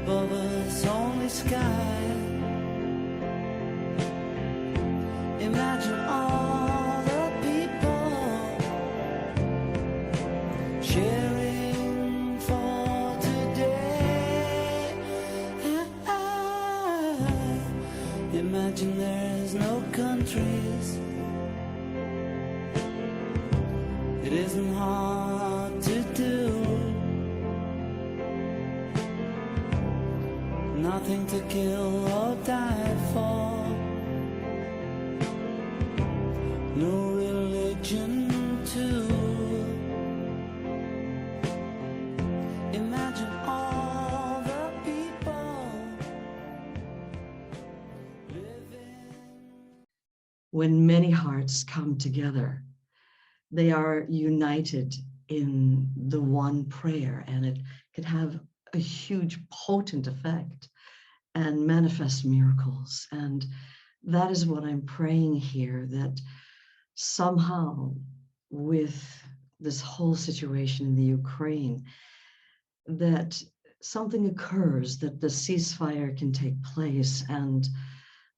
above us only sky. Imagine all the people sharing for today. Imagine there's no countries. It isn't hard to do. Nothing to kill or die for. No religion too. Imagine all the people living. When many hearts come together, they are united in the one prayer, and it can have a huge, potent effect and manifest miracles. And that is what I'm praying here, that somehow with this whole situation in the Ukraine, that something occurs, that the ceasefire can take place, and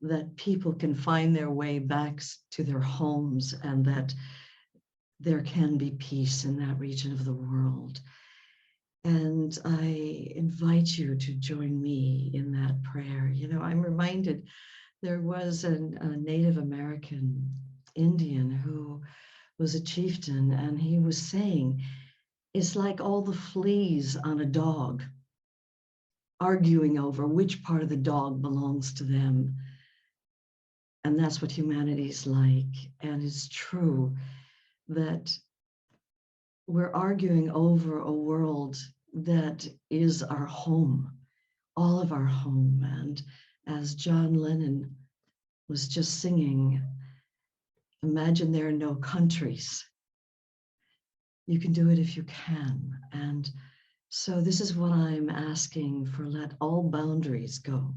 that people can find their way back to their homes, and that there can be peace in that region of the world. And I invite you to join me in that prayer. You know, I'm reminded there was a Native American Indian who was a chieftain, and he was saying, it's like all the fleas on a dog arguing over which part of the dog belongs to them. And that's what humanity's like. And it's true that we're arguing over a world that is our home, all of our home. And as John Lennon was just singing, imagine there are no countries. You can do it if you can. And so this is what I'm asking for: let all boundaries go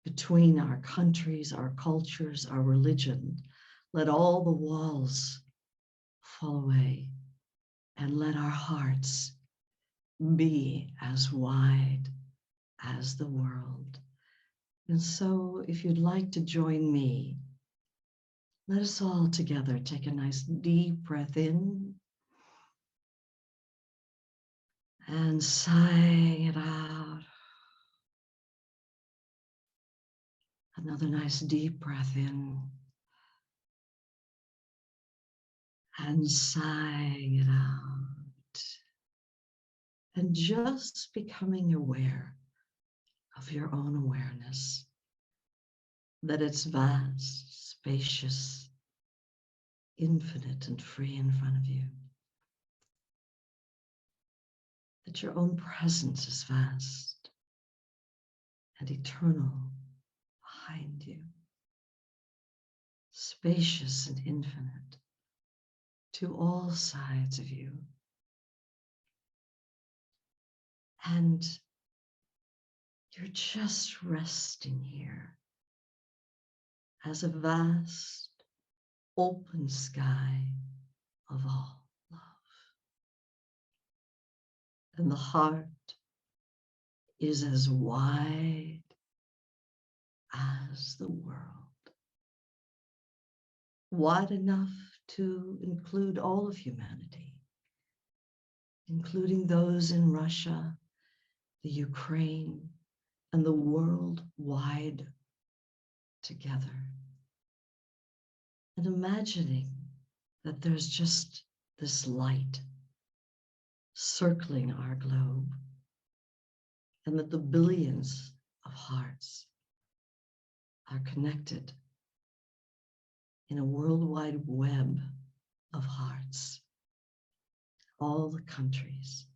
between our countries, our cultures, our religion. Let all the walls fall away, and let our hearts be as wide as the world. And so if you'd like to join me, let us all together take a nice deep breath in and sighing it out. Another nice deep breath in and sighing it out. And just becoming aware of your own awareness, that it's vast, spacious, infinite, and free in front of you. That your own presence is vast and eternal behind you, spacious and infinite to all sides of you. And you're just resting here as a vast, open sky of all love. And the heart is as wide as the world. Wide enough to include all of humanity, including those in Russia, the Ukraine, and the world wide together. And imagining that there's just this light circling our globe, and that the billions of hearts are connected in a worldwide web of hearts, all the countries.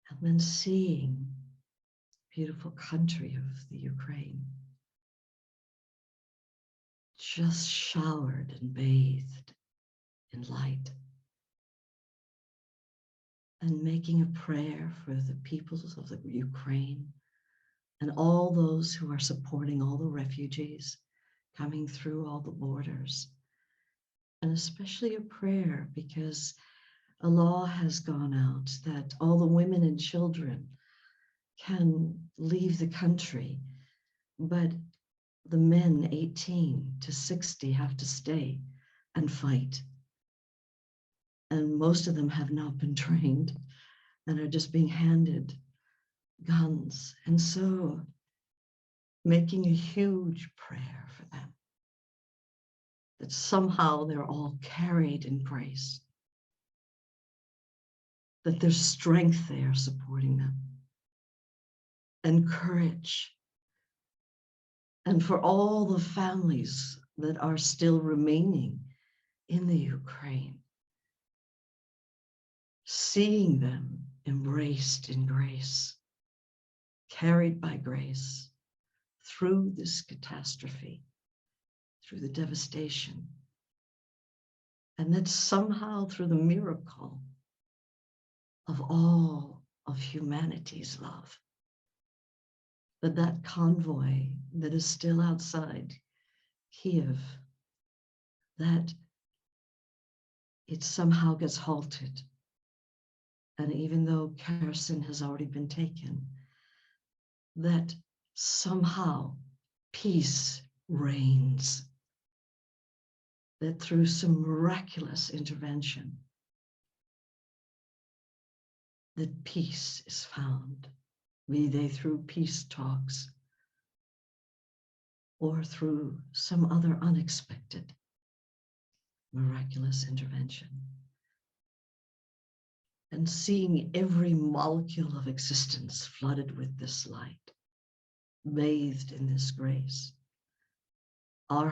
And then seeing the beautiful country of the Ukraine just showered and bathed in light, and making a prayer for the peoples of the Ukraine and all those who are supporting all the refugees coming through all the borders. And especially a prayer because a law has gone out that all the women and children can leave the country, but the men 18 to 60 have to stay and fight. And most of them have not been trained and are just being handed guns. And so making a huge prayer for them, that somehow they're all carried in grace, that there's strength there supporting them, and courage. And for all the families that are still remaining in the Ukraine, seeing them embraced in grace, carried by grace through this catastrophe, through the devastation, and that somehow through the miracle of all of humanity's love, that convoy that is still outside Kiev, that it somehow gets halted. And even though Kherson has already been taken, that somehow peace reigns, that through some miraculous intervention, that peace is found, be they through peace talks or through some other unexpected miraculous intervention. And seeing every molecule of existence flooded with this light, bathed in this grace, all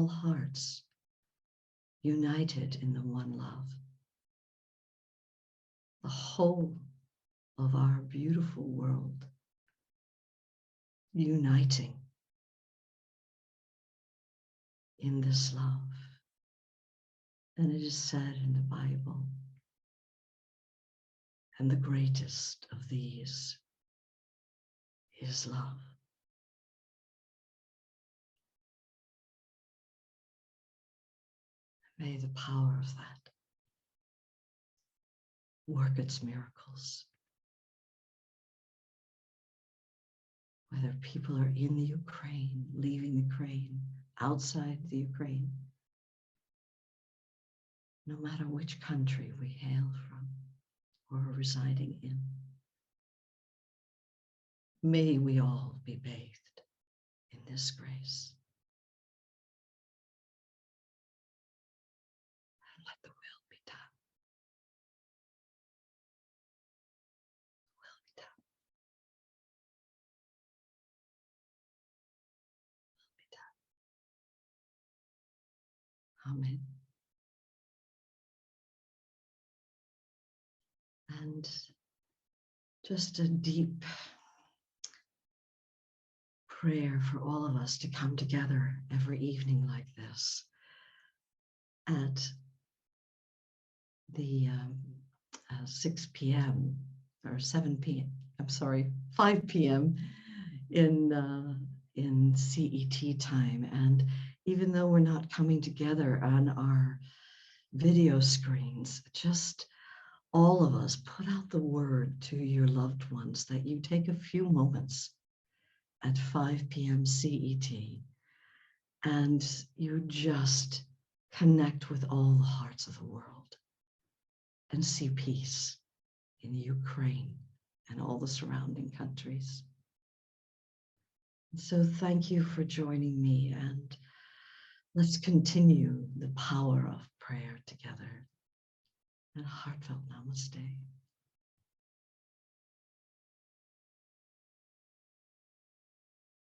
hearts united in the one love, the whole of our beautiful world uniting in this love. And it is said in the Bible, and the greatest of these is love. May the power of that work its miracles. Whether people are in the Ukraine, leaving the Ukraine, outside the Ukraine, no matter which country we hail from or are residing in, may we all be bathed in this grace. And let the will be done. The will be done. Will be done. Amen. And just a deep prayer for all of us to come together every evening like this at the 6 p.m. or 7 p.m. I'm sorry, 5 p.m. in CET time. And even though we're not coming together on our video screens, just all of us put out the word to your loved ones that you take a few moments at 5 p.m. CET and you just connect with all the hearts of the world and see peace in Ukraine and all the surrounding countries. So thank you for joining me, and let's continue the power of prayer together. And heartfelt namaste.